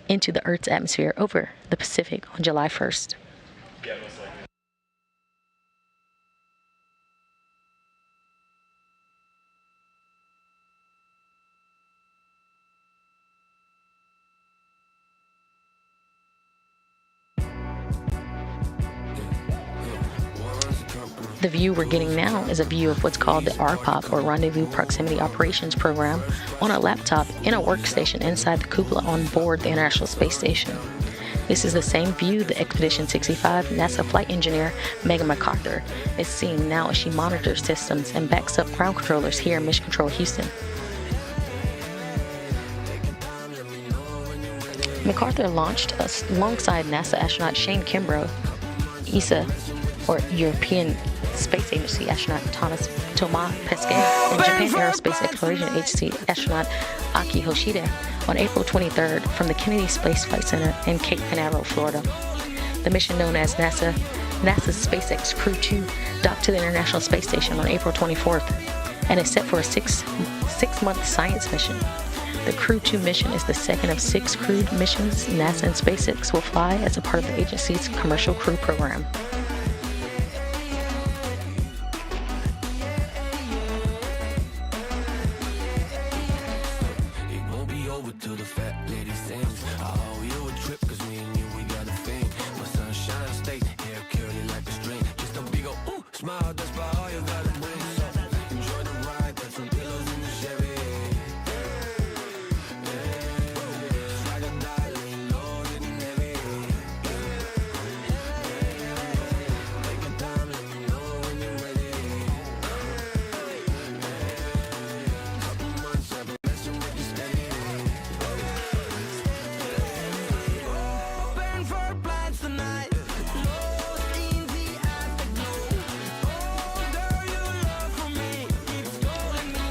into the Earth's atmosphere over the Pacific on July 1st. Yeah, most likely. The view we're getting now is a view of what's called the RPOP, or Rendezvous Proximity Operations Program, on a laptop in a workstation inside the cupola on board the International Space Station. This is the same view the Expedition 65 NASA flight engineer Megan MacArthur is seeing now as she monitors systems and backs up ground controllers here in Mission Control Houston. MacArthur launched alongside NASA astronaut Shane Kimbrough, ESA, or European Space Agency astronaut Thomas Pesquet, and Japan Aerospace Exploration Agency astronaut Aki Hoshida on April 23rd from the Kennedy Space Flight Center in Cape Canaveral, Florida. The mission, known as NASA's SpaceX Crew 2, docked to the International Space Station on April 24th and is set for a six-month science mission. The Crew 2 mission is the second of 6 crewed missions NASA and SpaceX will fly as a part of the agency's Commercial Crew Program.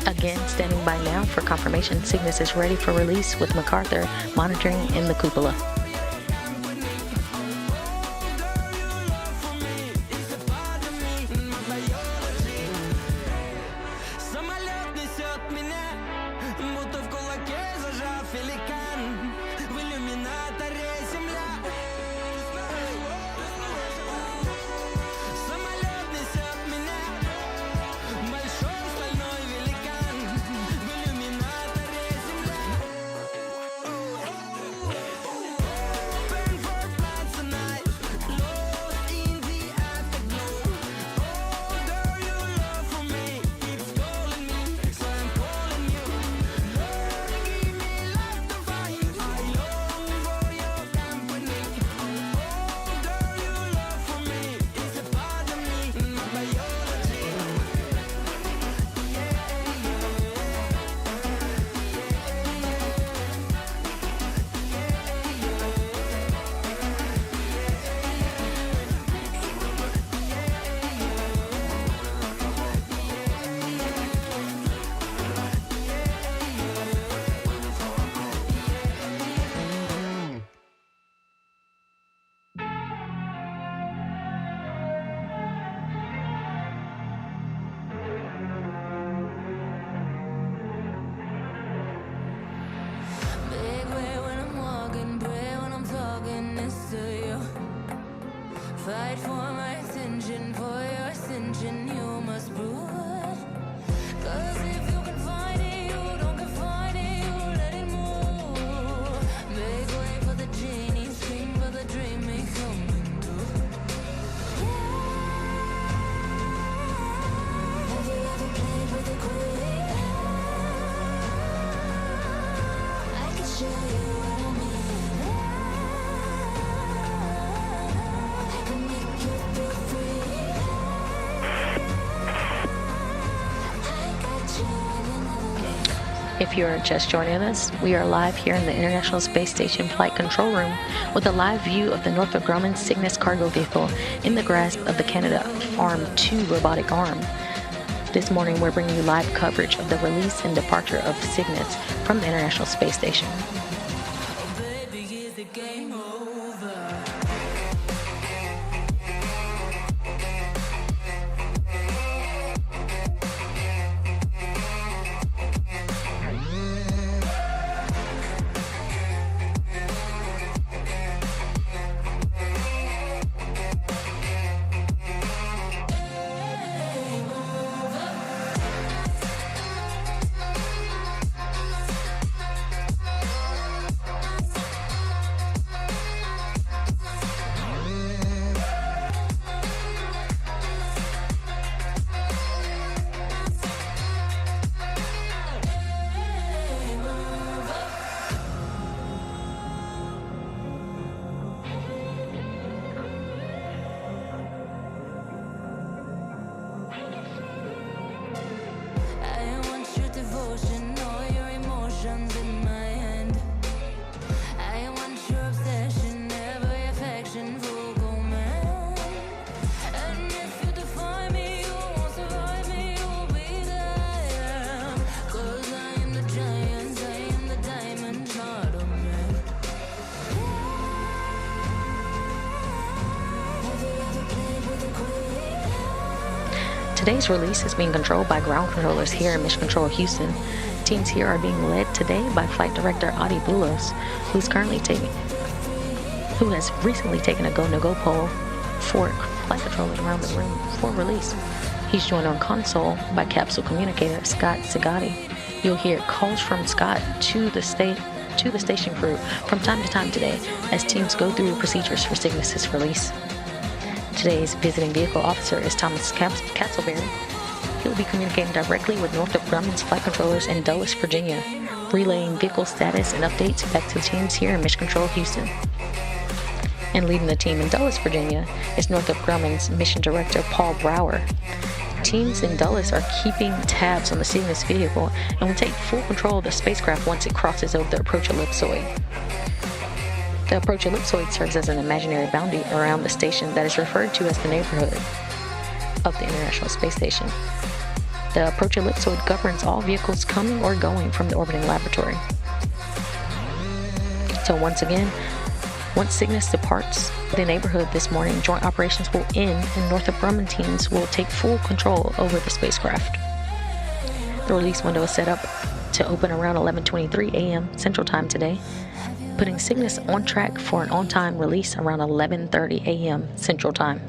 Again, standing by now for confirmation, Cygnus is ready for release with MacArthur monitoring in the cupola. Fight for my attention, for your ascension, you must prove it. 'Cause if you can find it, you don't confine it, you let it move. Make way for the genie, scream for the dream, may come true. Have you ever played with a queen? I can show you what I mean. If you are just joining us, we are live here in the International Space Station Flight Control Room with a live view of the Northrop Grumman Cygnus cargo vehicle in the grasp of the Canadarm2 robotic arm. This morning, we're bringing you live coverage of the release and departure of Cygnus from the International Space Station. Today's release is being controlled by ground controllers here in Mission Control Houston. Teams here are being led today by Flight Director Adi Bulos, who has recently taken a go-no-go poll for flight controllers around the room for release. He's joined on console by capsule communicator Scott Zagatti. You'll hear calls from Scott to the station crew from time to time today as teams go through procedures for Cygnus' release. Today's visiting vehicle officer is Thomas Castleberry. He'll be communicating directly with Northrop Grumman's flight controllers in Dulles, Virginia, relaying vehicle status and updates back to the teams here in Mission Control Houston. And leading the team in Dulles, Virginia, is Northrop Grumman's Mission Director Paul Brower. Teams in Dulles are keeping tabs on the Cygnus vehicle and will take full control of the spacecraft once it crosses over the approach ellipsoid. The approach ellipsoid serves as an imaginary boundary around the station that is referred to as the neighborhood of the International Space Station. The approach ellipsoid governs all vehicles coming or going from the orbiting laboratory. So once again, once Cygnus departs the neighborhood this morning, joint operations will end and Northrop Grumman teams will take full control over the spacecraft. The release window is set up to open around 11:23 a.m. Central Time today, putting Cygnus on track for an on-time release around 11:30 a.m. Central Time.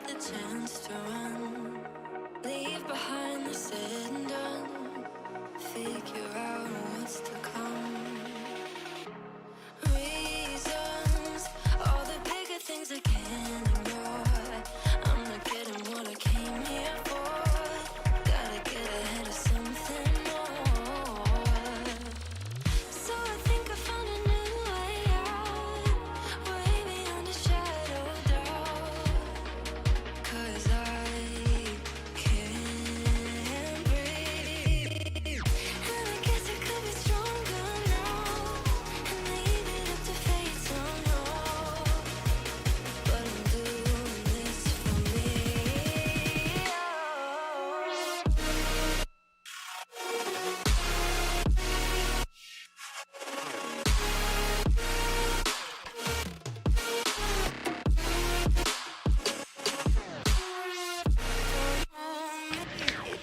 The chance to run, leave behind the said and done, figure out what's to come. Reasons, all the bigger things I can't ignore. I'm not getting what I came here for. Gotta get ahead of something more. So I think I found a new way out, way beyond a shadow of doubt. 'Cause I can't breathe, and I guess I could be stronger now, and leave it up to fate somehow. But I'm doing this for me.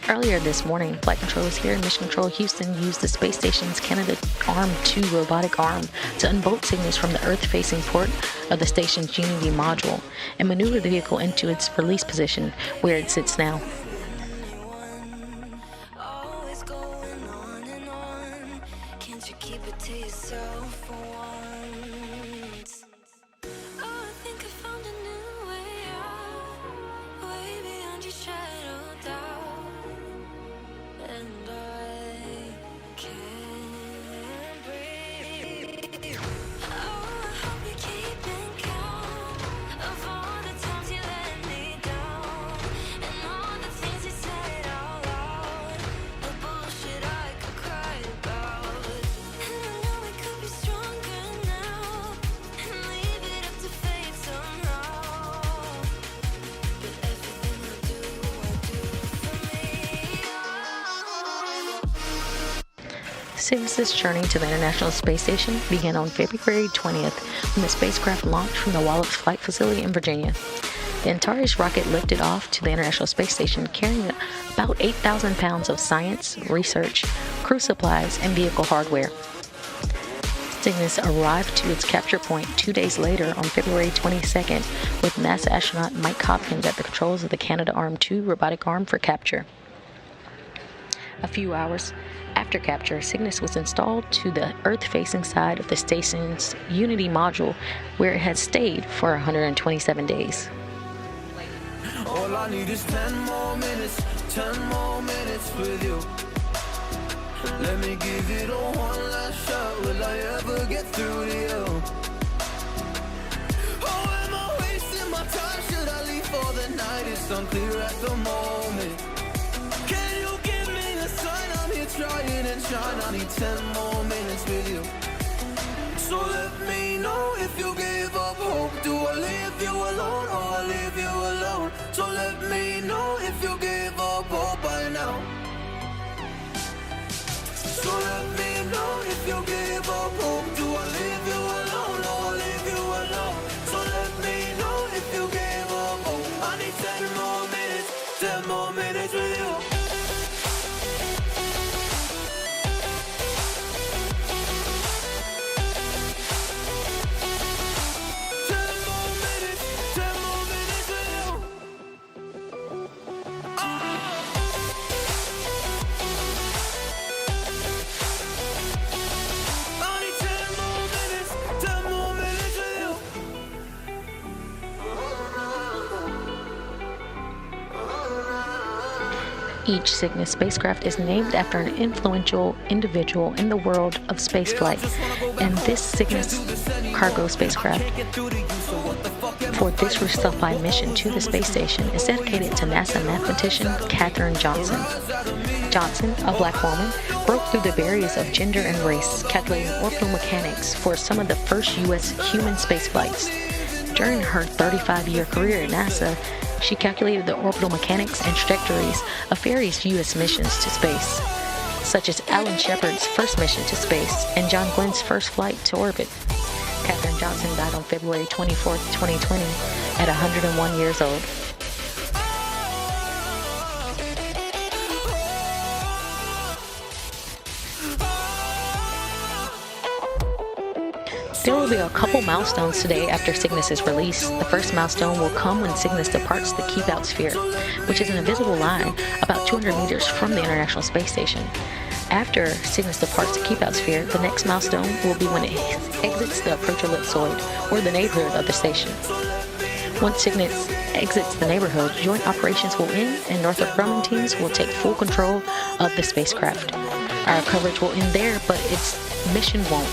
Earlier this morning, flight controllers here in Mission Control Houston used the space station's Canadarm2 robotic arm to unbolt Cygnus from the Earth-facing port of the station's Unity module and maneuver the vehicle into its release position, where it sits now. Always going on and on. Can't you keep it to yourself for once? Oh, I think I found a new way out, way beyond your shadow of doubt. And I can't breathe. Oh, I hope you're keeping count of all the times you let me down, and all the things you said out loud, the bullshit I could cry about. And I know we could be stronger now, and leave it up to fate somehow. But everything I do for me. Cygnus' journey to the International Space Station began on February 20th when the spacecraft launched from the Wallops Flight Facility in Virginia. The Antares rocket lifted off to the International Space Station carrying about 8,000 pounds of science, research, crew supplies, and vehicle hardware. Cygnus arrived to its capture point 2 days later on February 22nd with NASA astronaut Mike Hopkins at the controls of the Canadarm2 robotic arm for capture. A few hours after capture, Cygnus was installed to the Earth-facing side of the station's Unity module, where it had stayed for 127 days. All I need is 10 more minutes with you. Let me give it a one last shot. Will I ever get through to you? Oh, am I wasting my time? Should I leave for the night? It's unclear at the moment. Can you give me a sign? I'm here trying and trying. I need 10 more minutes with you. So let me know if you give up hope. Do I leave you alone or I leave you alone? So let me know if you give up hope by now. So let me know if you give up hope. Do I leave you alone or I leave you alone? So let me know if you give up hope. I need 10 more minutes, 10 more minutes with you. Each Cygnus spacecraft is named after an influential individual in the world of spaceflight, and this Cygnus cargo spacecraft for this resupply mission to the space station is dedicated to NASA mathematician Katherine Johnson. Johnson, a black woman, broke through the barriers of gender and race, calculating orbital mechanics for some of the first U.S. human spaceflights. During her 35-year career at NASA, she calculated the orbital mechanics and trajectories of various U.S. missions to space, such as Alan Shepard's first mission to space and John Glenn's first flight to orbit. Katherine Johnson died on February 24, 2020, at 101 years old. There will be a couple milestones today after Cygnus's release. The first milestone will come when Cygnus departs the Keep-Out Sphere, which is an invisible line about 200 meters from the International Space Station. After Cygnus departs the Keep-Out Sphere, the next milestone will be when it exits the approach ellipsoid, or the neighborhood of the station. Once Cygnus exits the neighborhood, joint operations will end and Northrop Grumman teams will take full control of the spacecraft. Our coverage will end there, but its mission won't.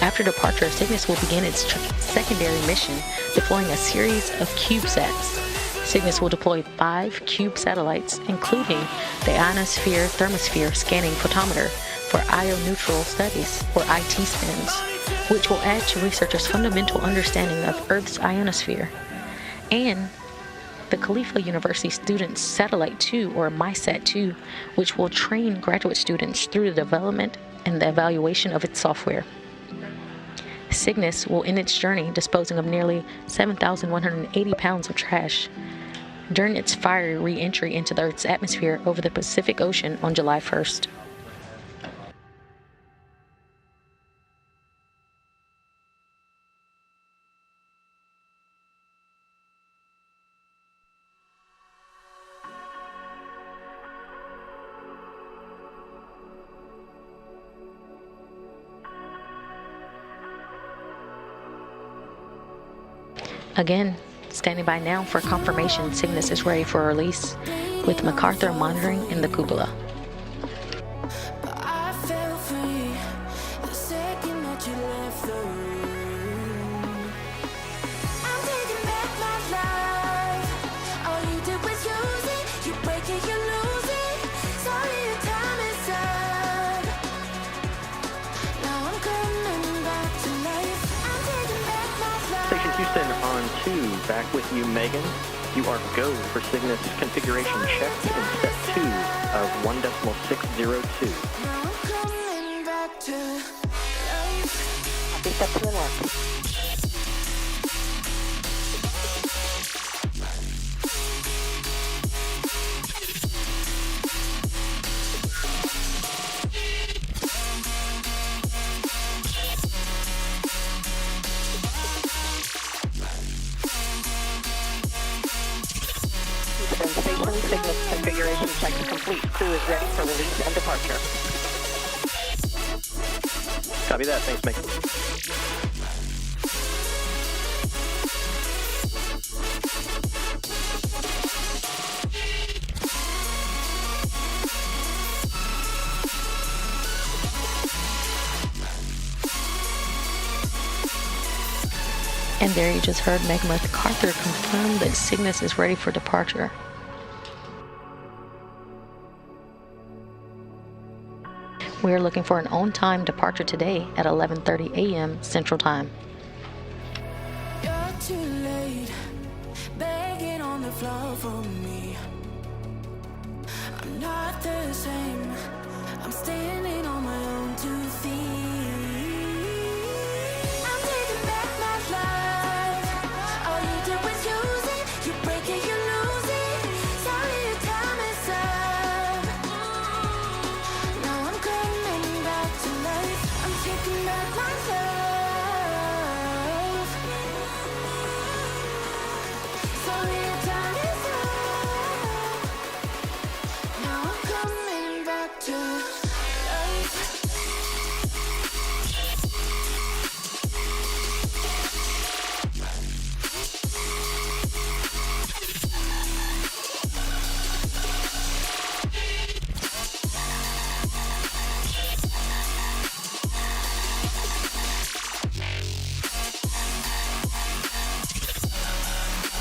After departure, Cygnus will begin its secondary mission, deploying a series of CubeSats. Cygnus will deploy 5 Cube satellites, including the Ionosphere Thermosphere Scanning Photometer for ioneutral studies, or IT spins, which will add to researchers' fundamental understanding of Earth's ionosphere, and the Khalifa University Students Satellite 2, or MySat-2, which will train graduate students through the development and the evaluation of its software. Cygnus will end its journey disposing of nearly 7,180 pounds of trash during its fiery re-entry into the Earth's atmosphere over the Pacific Ocean on July 1st. Again, standing by now for confirmation Cygnus is ready for release, with MacArthur monitoring in the cupola. I felt free the second that you left the room. I'm taking back my life. All you did was use it. You break it, you lose it. Sorry, your time is up. Now I'm coming back to life. I'm taking back my life. Station Houston on 2, back with you, Megan. You are go for Cygnus configuration checked in step 2 of 1.602. Now I'm coming back to life. Happy step 2 and 1. Station Cygnus configuration check complete. Crew is ready for release and departure. Copy that. Thanks, Megan. And there you just heard Meg MacArthur confirm that Cygnus is ready for departure. We are looking for an on-time departure today at 11:30 a.m. Central Time. You're too late, begging on the floor for me. I'm not the same, I'm standing on my own 2 feet. I'm taking back my life. All you did was use it, you break it, you lose it. Sorry, your time is up. Now I'm coming back to life. I'm taking back my love. Sorry, your time is up. Now I'm coming back to life.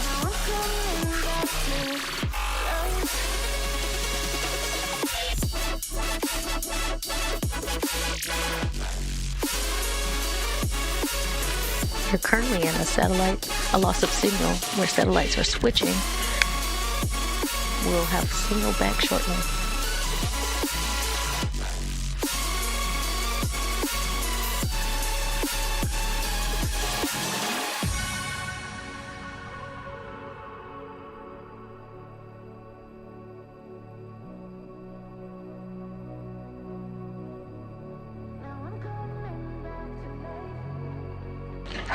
Now I'm coming back to life. You're currently in a loss of signal where satellites are switching. We'll have signal back shortly.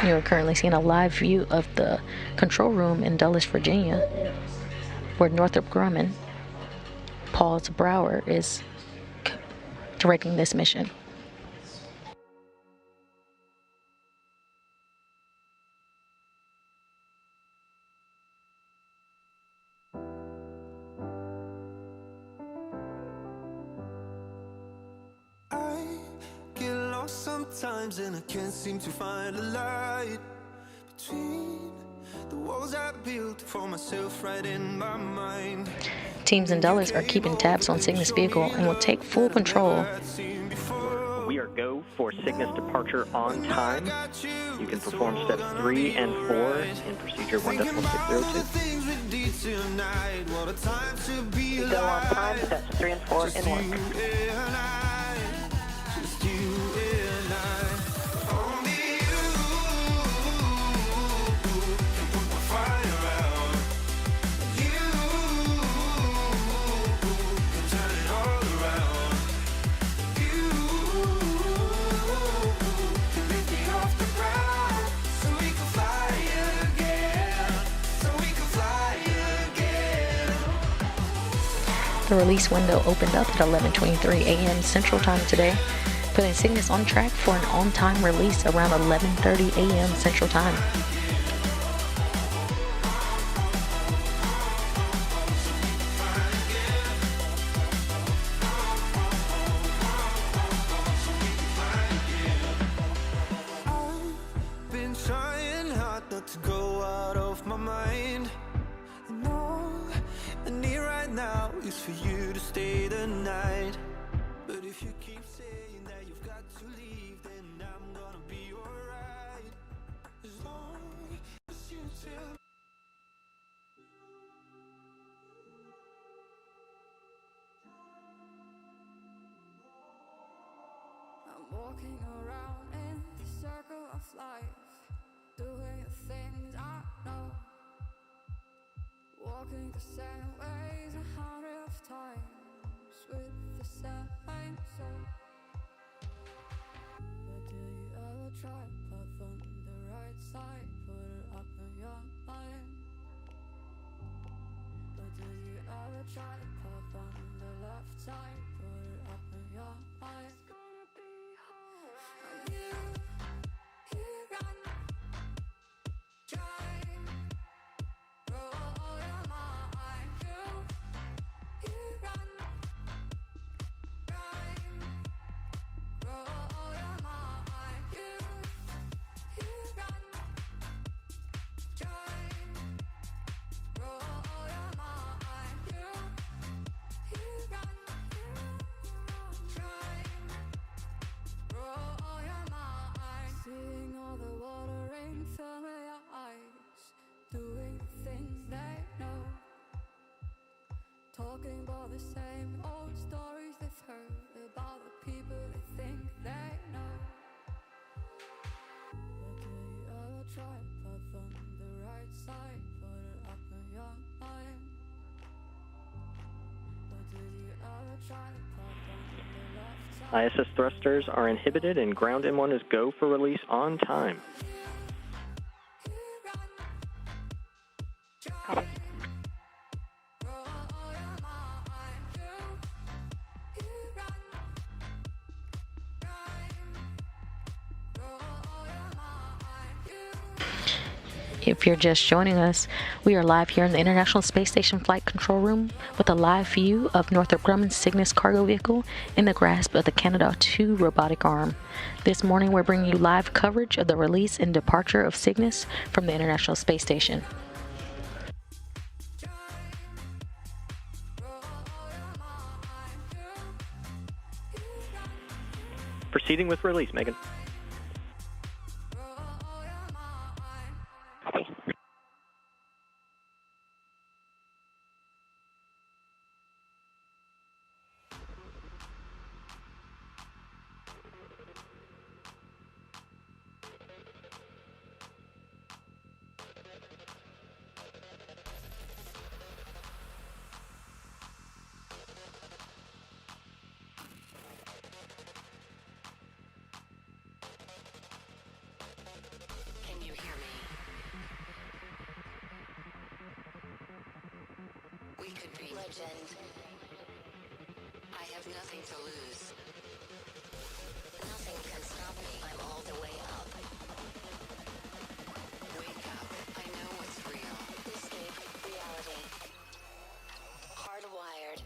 You are currently seeing a live view of the control room in Dulles, Virginia, where Northrop Grumman, Paul Brower, is directing this mission. I get lost sometimes and I can't seem to find a light between the walls I built for myself right in my mind. Teams in Dulles are keeping tabs on Cygnus vehicle and will take full control. We are go for Cygnus departure on time. You can perform steps 3 and 4 in procedure 1.602. Go on time, steps 3 and 4 in work. The release window opened up at 11:23 a.m. Central Time today, putting Cygnus on track for an on-time release around 11:30 a.m. Central Time. I've been trying hard not to go out of my mind. And all I need right now is for you to stay the night. But if you keep saying that you've got to leave, then I'm gonna be alright. As long as you tell me. I'm walking around in the circle of life, doing the things I know, walking the same ways 100 times with the same soul. But do you ever try path on the right side, put it up in your mind? But do you ever try path on the left side, put it up in your mind? You run, drive, roll your mind. You run, drive, roll your mind. You run, drive, roll your mind. You run, drive. talking about the same old stories they've heard about the people they think they know. But do you ever try path on the right side? Put it up in your mind. But did you ever try path on the left side? ISS thrusters are inhibited and ground M1 is go for release on time. Copy. If you're just joining us, we are live here in the International Space Station Flight Control Room with a live view of Northrop Grumman's Cygnus cargo vehicle in the grasp of the Canadarm2 robotic arm. This morning, we're bringing you live coverage of the release and departure of Cygnus from the International Space Station. Proceeding with release, Megan. Copy. Can you hear me? We could be legend. I have nothing to lose. Nothing can stop me. I'm all the way up. Wake up. I know what's real. Escape reality. Hardwired.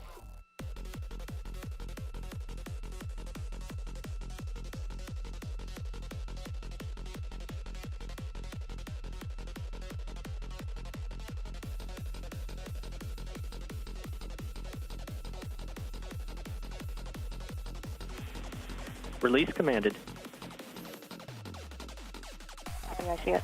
Release commanded. Copy, I see it.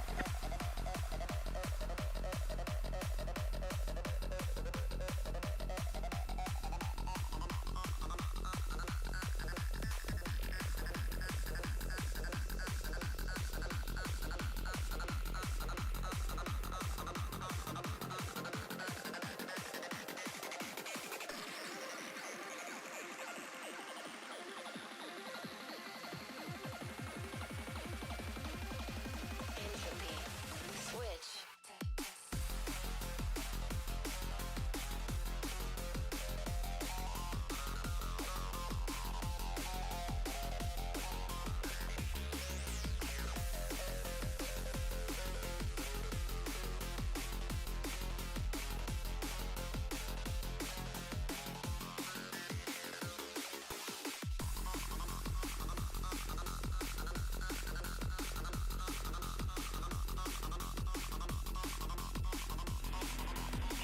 Entropy. Switch.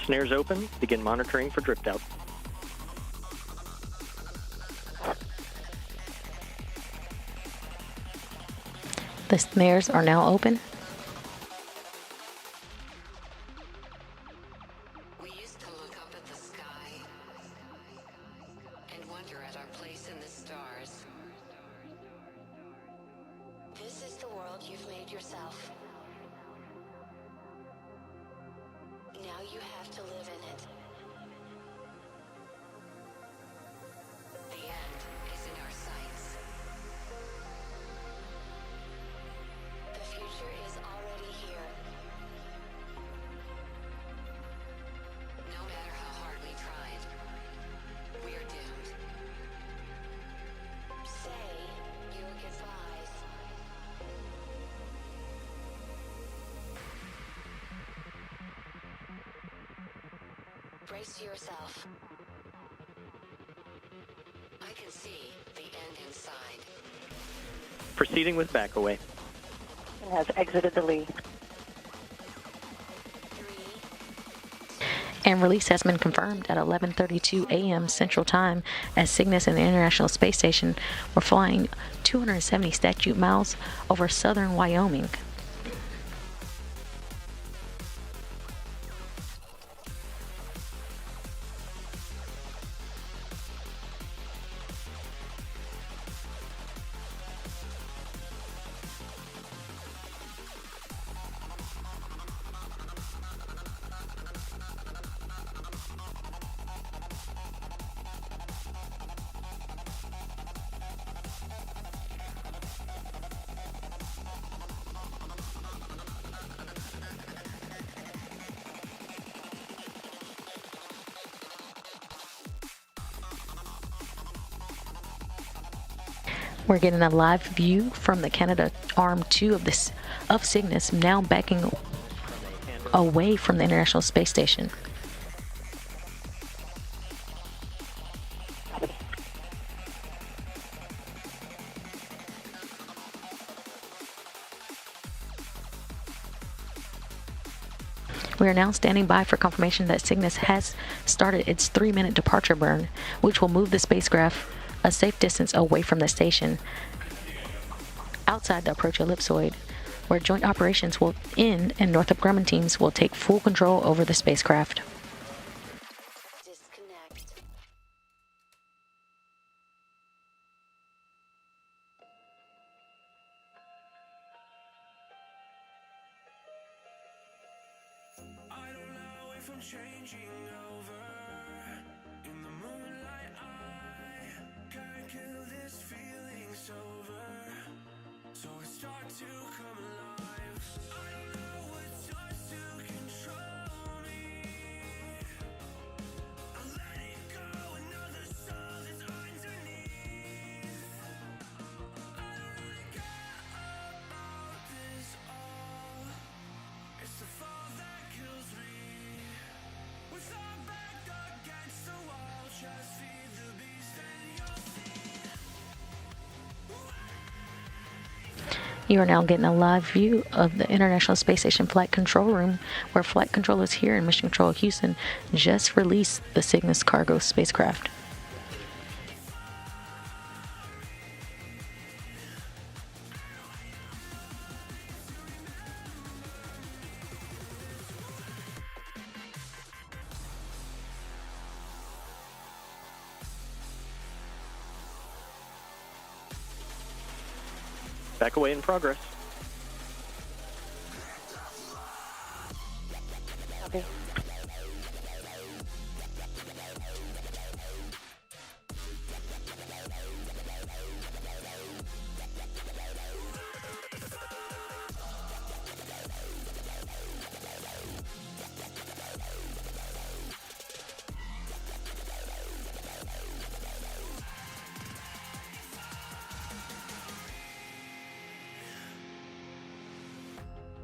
Snares open. Begin monitoring for drift out. The snares are now open. We used to look up at the sky and wonder at our place in the stars. This is the world you've made yourself. Now you have to live in it. The end is in our sights. The future is already here. No matter how hard we tried, we are doomed. Say your goodbyes. Brace yourself. I can see the end inside. Proceeding with back away. It has exited the lead. 3, And release has been confirmed at 11:32 a.m. Central Time as Cygnus and the International Space Station were flying 270 statute miles over southern Wyoming. We're getting a live view from the Canada Arm 2 of Cygnus, now backing away from the International Space Station. We are now standing by for confirmation that Cygnus has started its 3-minute departure burn, which will move the spacecraft a safe distance away from the station, outside the approach ellipsoid, where joint operations will end and Northrop Grumman teams will take full control over the spacecraft. Disconnect. I don't know if I'm changing over. In the moonlight, I can't kill this feeling sober. So I start to come alive. I don't know what starts to control me. I let it go, another soul is underneath. I don't really care about this all. It's the fall that kills me. With our back against the wall, just feed the beast and you'll see. You are now getting a live view of the International Space Station Flight Control Room, where flight controllers here in Mission Control Houston just released the Cygnus cargo spacecraft. Back away in progress. Copy.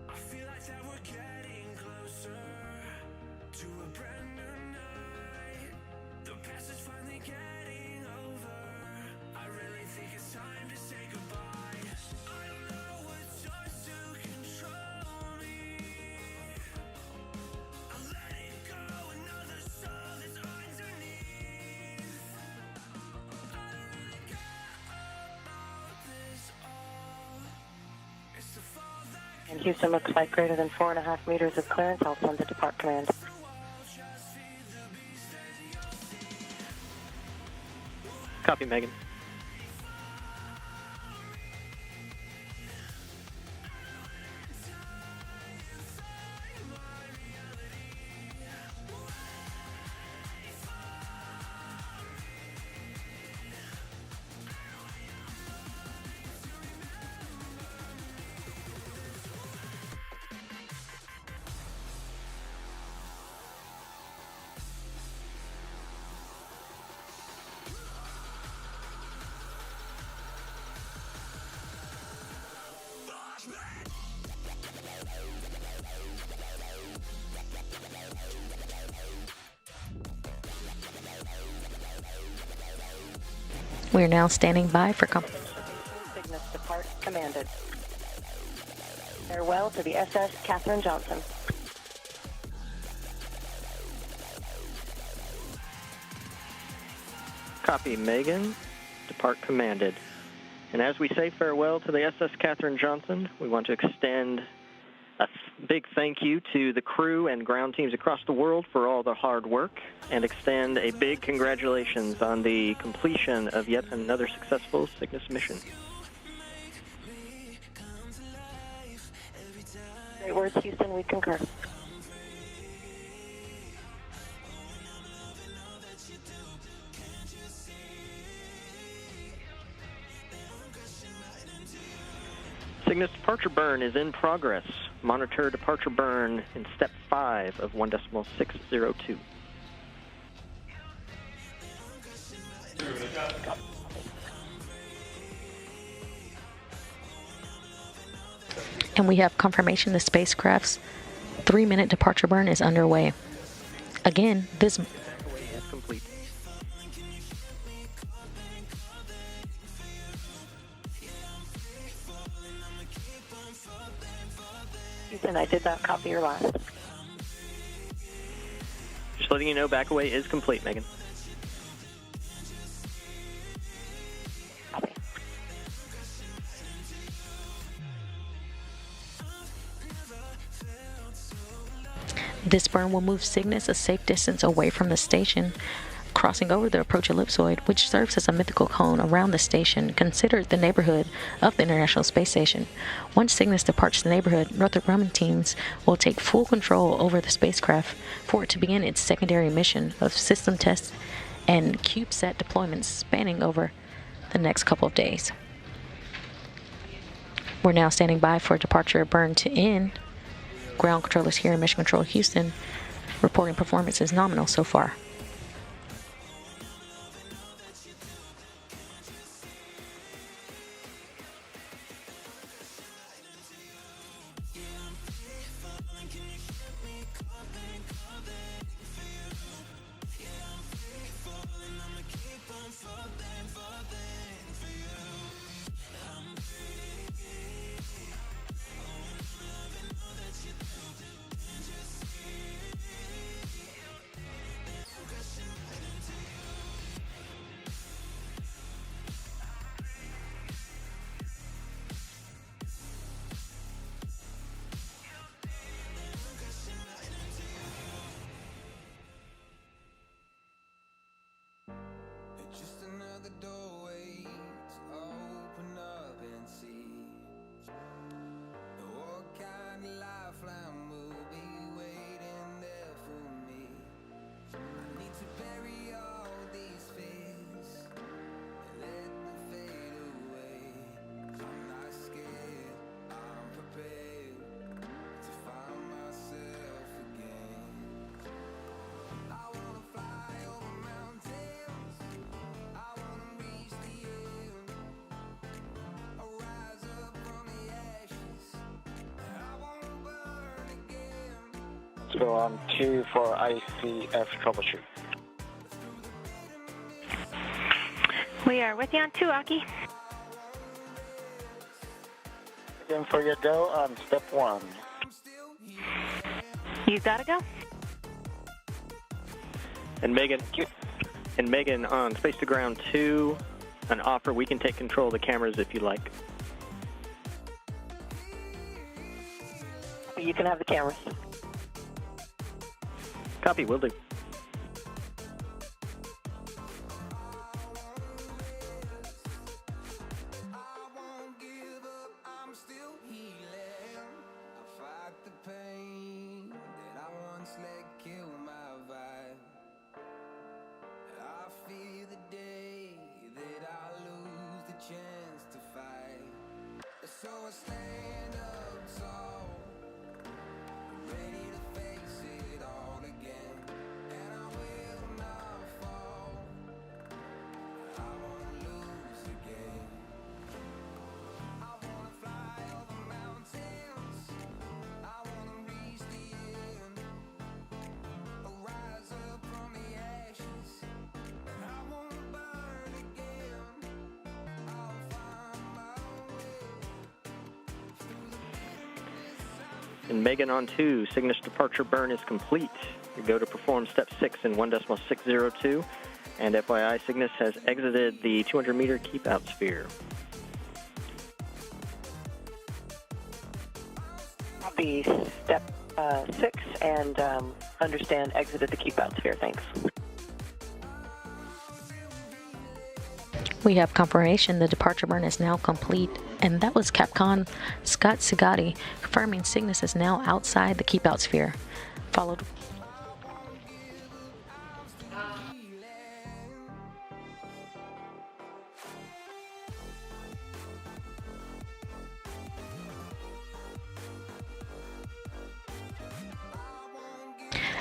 I feel like that we're getting closer to a brand new night. The past is finally getting over. I really think it's time to say goodbye. I don't know what starts to control me. I let it go, another soul is underneath. I don't really care about this all. It's the fall that And Houston looks like greater than 4.5 meters of clearance. I'll send the depart command. Copy, Megan. We are now standing by for Cygnus depart commanded. Farewell to the SS Katherine Johnson. Copy, Megan. Depart commanded. And as we say farewell to the SS Katherine Johnson, we want to extend a big thank you to the crew and ground teams across the world for all the hard work, and extend a big congratulations on the completion of yet another successful Cygnus mission. Great words, Houston. We concur. Cygnus departure burn is in progress. Monitor departure burn in step 5 of 1.602. And we have confirmation the spacecraft's 3-minute departure burn is underway. Again, this Is complete. Houston, I did not copy your last. Just letting you know, back away is complete, Megan. Copy. This burn will move Cygnus a safe distance away from the station, crossing over the approach ellipsoid, which serves as a mythical cone around the station, considered the neighborhood of the International Space Station. Once Cygnus departs the neighborhood, Northrop Grumman teams will take full control over the spacecraft for it to begin its secondary mission of system tests and CubeSat deployments spanning over the next couple of days. We're now standing by for departure burn to end. Ground controllers here in Mission Control Houston reporting performance is nominal so far. Just another doorway to open up and see what kind of lifeline will be waiting there for me. I need to bury all these fears and let them fade away. I'm not scared, I'm prepared to find myself again. I wanna fly over mountains, I wanna reach the end, I'll rise up from the ashes, I wanna burn again. Let's go on 2 for ICF troubleshoot. We are with you on 2, Aki. Again for your go on step 1. You gotta go. And Megan, on Space to Ground 2, an offer, we can take control of the cameras if you like. You can have the cameras. Copy, will do. I won't give up, I'm still healing. I fight the pain that I once let kill my vibe. I fear the day that I lose the chance to fight. So I stand up tall, ready to face it all again. And I will not fall, I won't lose again. I wanna fly over mountains, I wanna reach the end, I'll rise up from the ashes, and I wanna burn again. I'll find my way through the bitterness. And Megan on 2, Cygnus departure burn is complete. You go to perform step 6 in 1.602. And FYI, Cygnus has exited the 200-meter keep-out sphere. Copy step 6 and understand exited the keep out sphere. Thanks. We have confirmation the departure burn is now complete, and that was Capcom Scott Sigati confirming Cygnus is now outside the keep-out sphere, followed.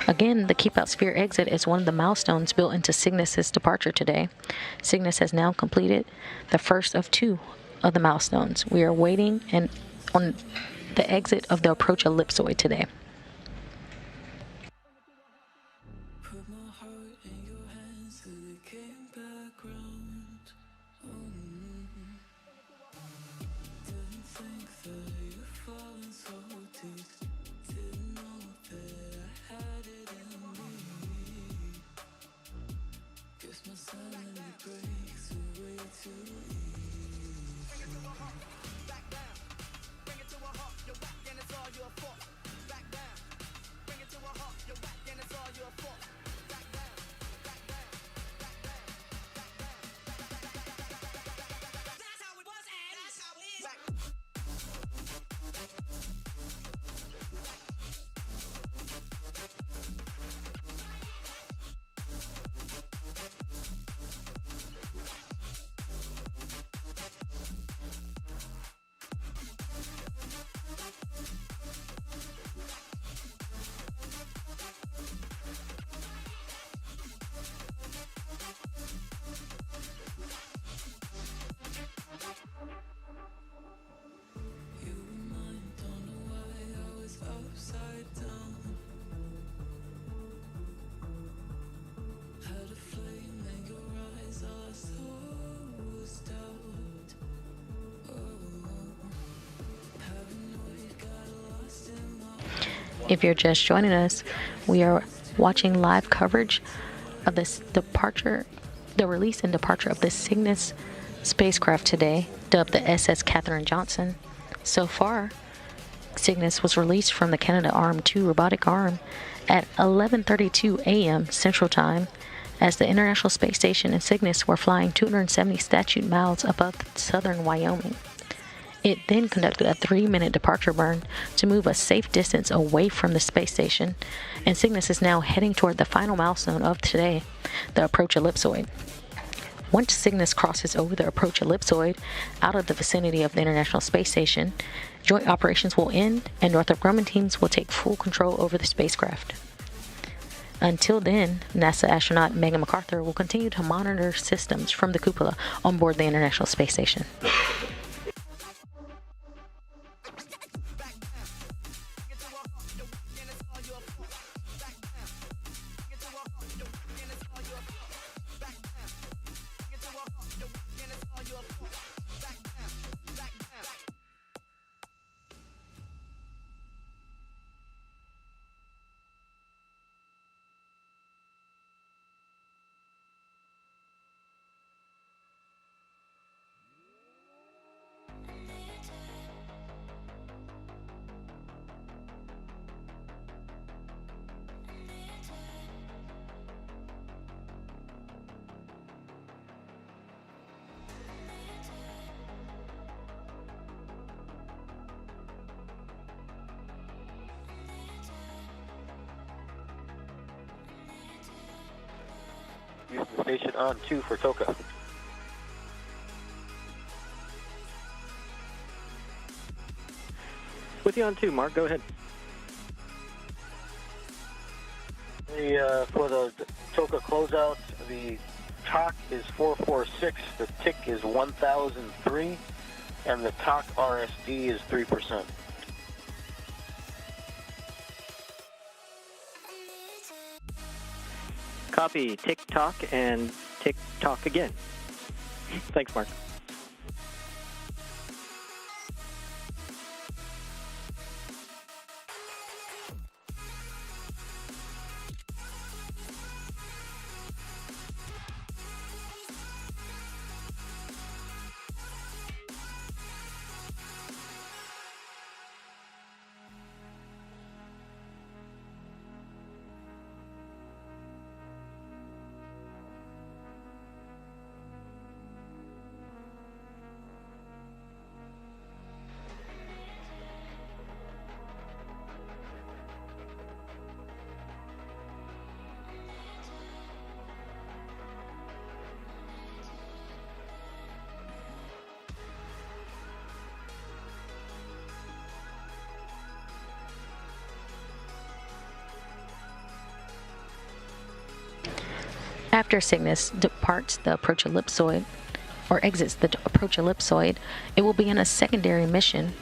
Again, the keep-out sphere exit is one of the milestones built into Cygnus's departure today. Cygnus has now completed the first of 2 of the milestones. We are waiting and on the exit of the approach ellipsoid today. Put my heart in your hands till it came back round. Didn't think that you'd fallen so deep. Didn't know that I had it in me. Guess my sanity breaks away too easy. Back down, bring it to a halt. You're whack and it's all your fault. Back down, bring it to a halt. You're whack and it's all your fault. Back down, back down, back down, back down, back down. That's how it was and that's how it is. You were mine, don't know why I was upside down. Had a flame in your eyes, all I saw was doubt. Paranoid, got lost in my If you're just joining us, we are watching live coverage of this departure, the release and departure of the Cygnus spacecraft today, dubbed the SS Katherine Johnson. So far, Cygnus was released from the Canadarm2 robotic arm at 11:32 a.m. Central Time, as the International Space Station and Cygnus were flying 270 statute miles above southern Wyoming. It then conducted a 3-minute departure burn to move a safe distance away from the space station, and Cygnus is now heading toward the final milestone of today, the approach ellipsoid. Once Cygnus crosses over the approach ellipsoid out of the vicinity of the International Space Station, joint operations will end and Northrop Grumman teams will take full control over the spacecraft. Until then, NASA astronaut Megan MacArthur will continue to monitor systems from the cupola on board the International Space Station. Houston Station on 2 for Toka. With you on 2, Mark. Go ahead. For the Toka closeout, the TOC is 446, the tick is 1003, and the TOC RSD is 3%. Copy. Tick-tock and tick-tock again. Thanks, Mark. After Cygnus departs the approach ellipsoid, or exits the approach ellipsoid, it will begin a secondary mission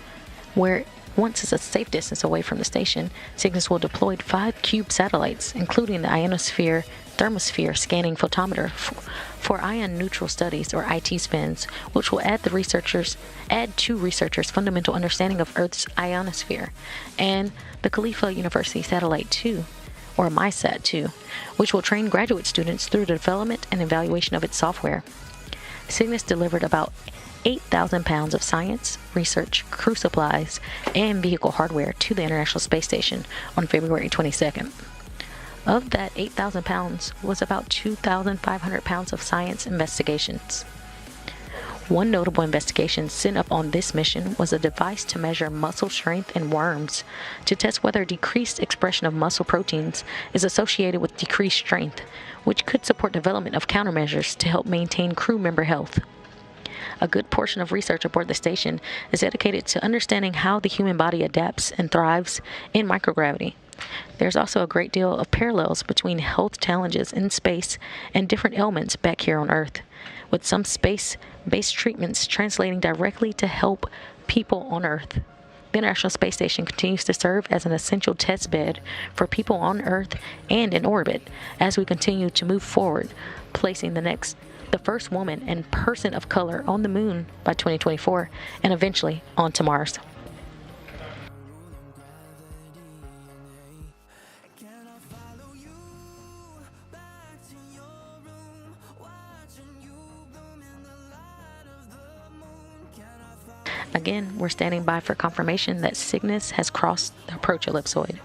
where once it's a safe distance away from the station, Cygnus will deploy 5 CUBE satellites, including the ionosphere thermosphere scanning photometer for ion-neutral studies, or IT spins, which will add to researchers' fundamental understanding of Earth's ionosphere, and the Khalifa University Satellite 2, or MySat-2, which will train graduate students through the development and evaluation of its software. Cygnus delivered about 8,000 pounds of science, research, crew supplies, and vehicle hardware to the International Space Station on February 22nd. Of that 8,000 pounds was about 2,500 pounds of science investigations. One notable investigation sent up on this mission was a device to measure muscle strength in worms to test whether decreased expression of muscle proteins is associated with decreased strength, which could support development of countermeasures to help maintain crew member health. A good portion of research aboard the station is dedicated to understanding how the human body adapts and thrives in microgravity. There's also a great deal of parallels between health challenges in space and different ailments back here on Earth, with some space-based treatments translating directly to help people on Earth. The International Space Station continues to serve as an essential test bed for people on Earth and in orbit as we continue to move forward, placing the first woman and person of color on the moon by 2024, and eventually onto Mars. Again, we're standing by for confirmation that Cygnus has crossed the approach ellipsoid.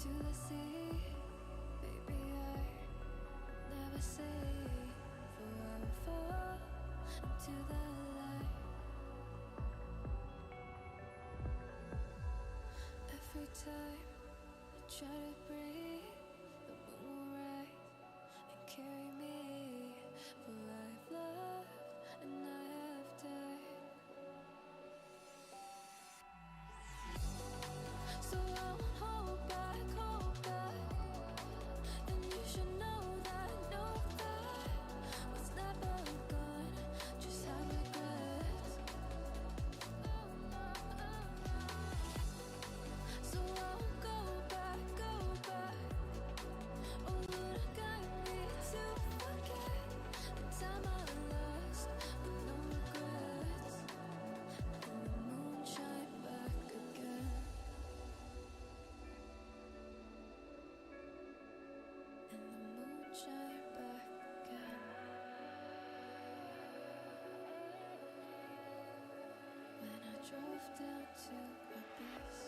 To the sea, baby, I never say forever into the light. Every time I try to breathe, the moon will rise and carry me. For I've loved and I have died. So I won't hold back, and you should know. drove down to abyss.